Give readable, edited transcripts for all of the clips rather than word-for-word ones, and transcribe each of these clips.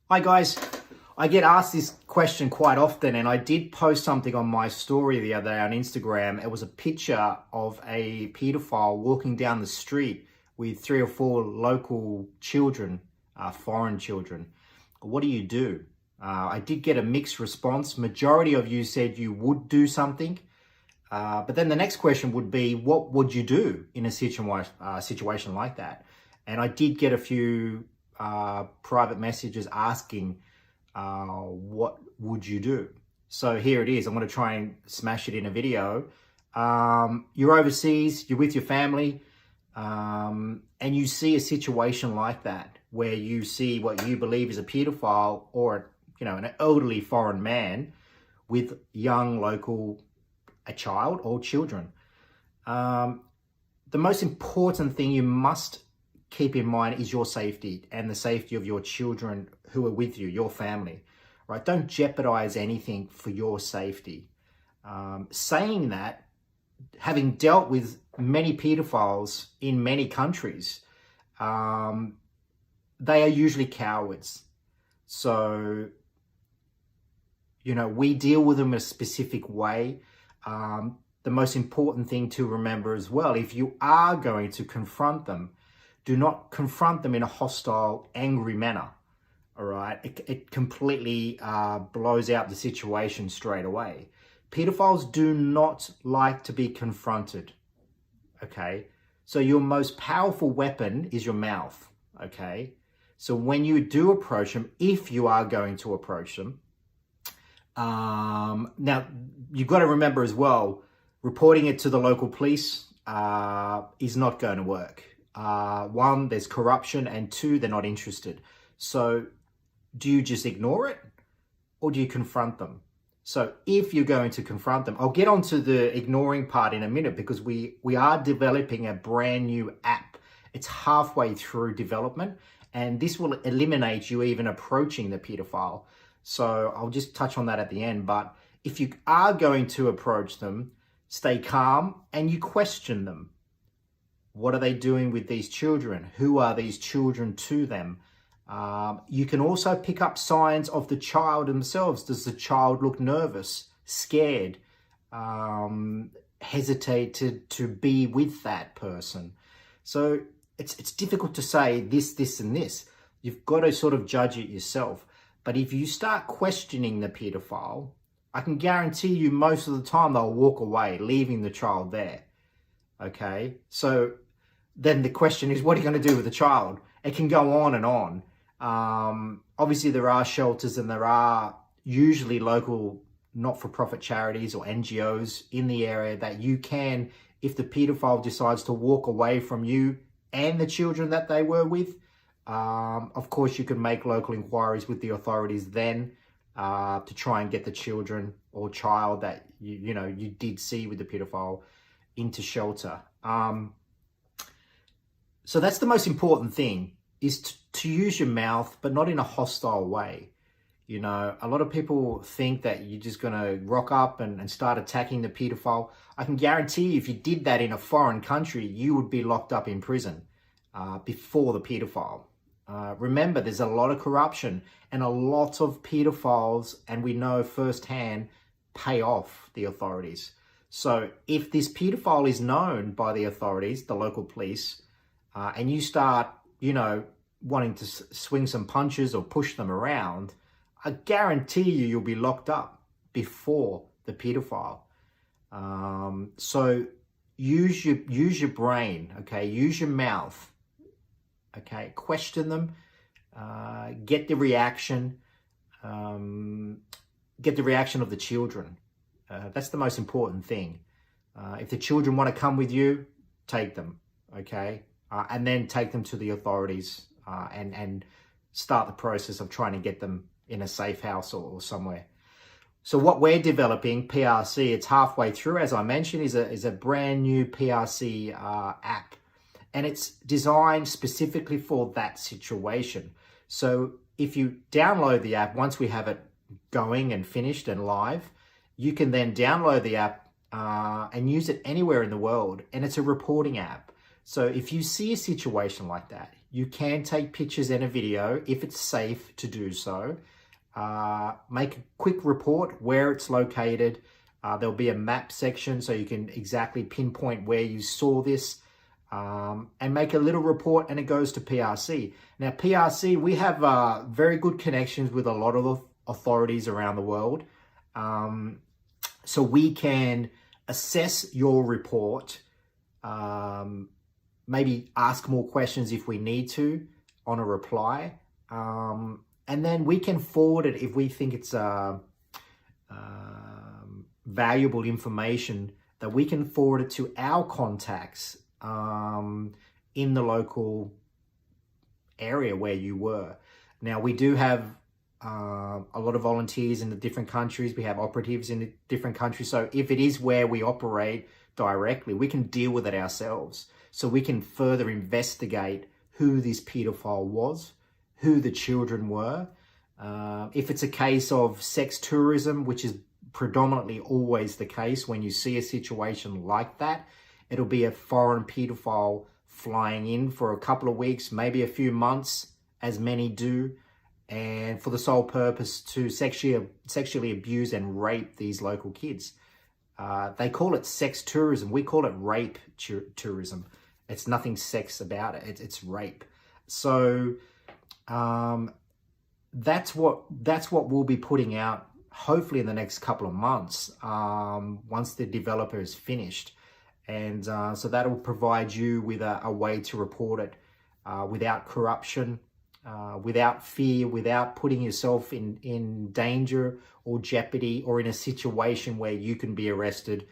Hi guys, I get asked this question quite often, and I did post something on my story the other day on Instagram. It was a picture of a paedophile walking down the street with 3 or 4 local children, foreign children. What do you do? I did get a mixed response. Majority of you said you would do something, but then the next question would be, what would you do in a situation like that? And I did get a few private messages asking, what would you do? So here it is. I'm going to try and smash it in a video. You're overseas, you're with your family, and you see a situation like that where you see what you believe is a pedophile or, an elderly foreign man with a child or children. The most important thing you must keep in mind is your safety and the safety of your children who are with you, your family, right? Don't jeopardize anything for your safety. Saying that, having dealt with many pedophiles in many countries, they are usually cowards. So, we deal with them in a specific way. The most important thing to remember as well, if you are going to confront them, do not confront them in a hostile, angry manner, all right? It completely blows out the situation straight away. Pedophiles do not like to be confronted, okay? So your most powerful weapon is your mouth, okay? So when you do approach them, if you are going to approach them, now you've got to remember as well, reporting it to the local police is not going to work. 1, there's corruption, and 2, they're not interested. So do you just ignore it or do you confront them? So if you're going to confront them, I'll get onto the ignoring part in a minute because we are developing a brand new app. It's halfway through development, and this will eliminate you even approaching the pedophile. So I'll just touch on that at the end. But if you are going to approach them, stay calm and you question them. What are they doing with these children? Who are these children to them? You can also pick up signs of the child themselves. Does the child look nervous, scared, hesitate to be with that person? So it's difficult to say this, and this. You've got to sort of judge it yourself. But if you start questioning the pedophile, I can guarantee you most of the time they'll walk away, leaving the child there. Okay, so then the question is, what are you going to do with the child? It can go on and on. Obviously, there are shelters and there are usually local not-for-profit charities or NGOs in the area that you can, if the paedophile decides to walk away from you and the children that they were with, of course, you can make local inquiries with the authorities then to try and get the children or child that you did see with the paedophile into shelter. So that's the most important thing, is to use your mouth, but not in a hostile way. A lot of people think that you're just going to rock up and start attacking the pedophile. I can guarantee you, if you did that in a foreign country, you would be locked up in prison before the pedophile. Remember, there's a lot of corruption and a lot of pedophiles, and we know firsthand, pay off the authorities. So if this pedophile is known by the authorities, the local police, and you start, wanting to swing some punches or push them around, I guarantee you'll be locked up before the pedophile. So use your brain, okay? Use your mouth, okay? Question them, get the reaction of the children. That's the most important thing. If the children want to come with you, take them, okay? And then take them to the authorities and start the process of trying to get them in a safe house or somewhere. So what we're developing, PRC, it's halfway through, as I mentioned, is a brand new PRC app. And it's designed specifically for that situation. So if you download the app, once we have it going and finished and live, you can then download the app and use it anywhere in the world. And it's a reporting app. So if you see a situation like that, You can take pictures and a video if it's safe to do so. Make a quick report where it's located. There'll be a map section so you can exactly pinpoint where you saw this, and make a little report, and it goes to PRC. Now, PRC, we have very good connections with a lot of authorities around the world. So we can assess your report, maybe ask more questions if we need to on a reply. And then we can forward it if we think it's valuable information, that we can forward it to our contacts in the local area where you were. Now, we do have a lot of volunteers in the different countries. We have operatives in the different countries. So if it is where we operate directly, we can deal with it ourselves. So we can further investigate who this paedophile was, who the children were. If it's a case of sex tourism, which is predominantly always the case when you see a situation like that, it'll be a foreign paedophile flying in for a couple of weeks, maybe a few months, as many do, and for the sole purpose to sexually abuse and rape these local kids. They call it sex tourism. We call it rape tourism. It's nothing sex about it. It's rape. So that's what we'll be putting out, hopefully in the next couple of months, once the developer is finished. And so that will provide you with a way to report it without corruption, without fear, without putting yourself in danger or jeopardy, or in a situation where you can be arrested.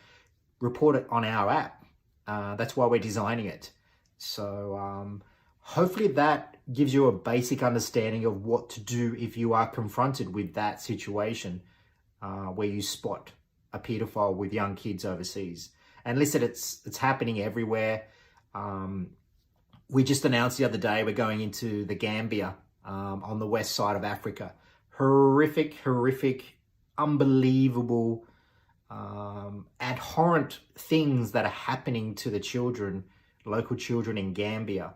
Report it on our app. That's why we're designing it. So hopefully that gives you a basic understanding of what to do if you are confronted with that situation where you spot a paedophile with young kids overseas. And listen, it's happening everywhere. We just announced the other day we're going into the Gambia on the west side of Africa. Horrific, unbelievable, abhorrent things that are happening to the children, local children in Gambia.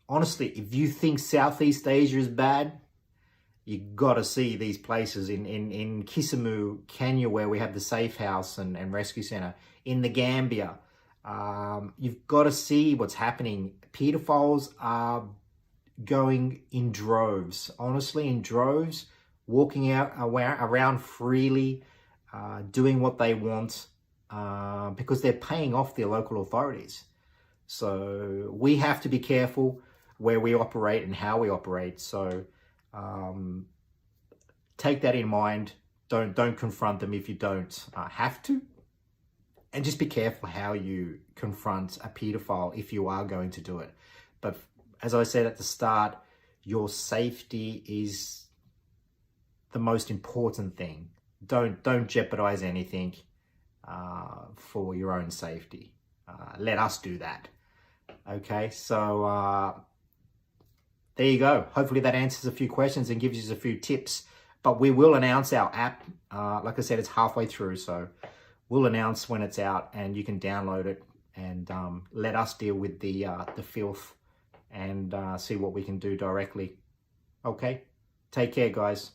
Honestly, if you think Southeast Asia is bad, you got to see these places in Kisumu, Kenya, where we have the Safe House and Rescue Center. In the Gambia, you've got to see what's happening. Pedophiles are going in droves, honestly, in droves, walking out around freely, doing what they want, because they're paying off their local authorities. So we have to be careful where we operate and how we operate. So take that in mind. Don't confront them if you don't have to. And just be careful how you confront a paedophile if you are going to do it. But as I said at the start, your safety is the most important thing. Don't jeopardize anything for your own safety. Let us do that. Okay, so there you go. Hopefully that answers a few questions and gives you a few tips. But we will announce our app. Like I said, it's halfway through, so we'll announce when it's out, and you can download it and let us deal with the filth and see what we can do directly. Okay, take care, guys.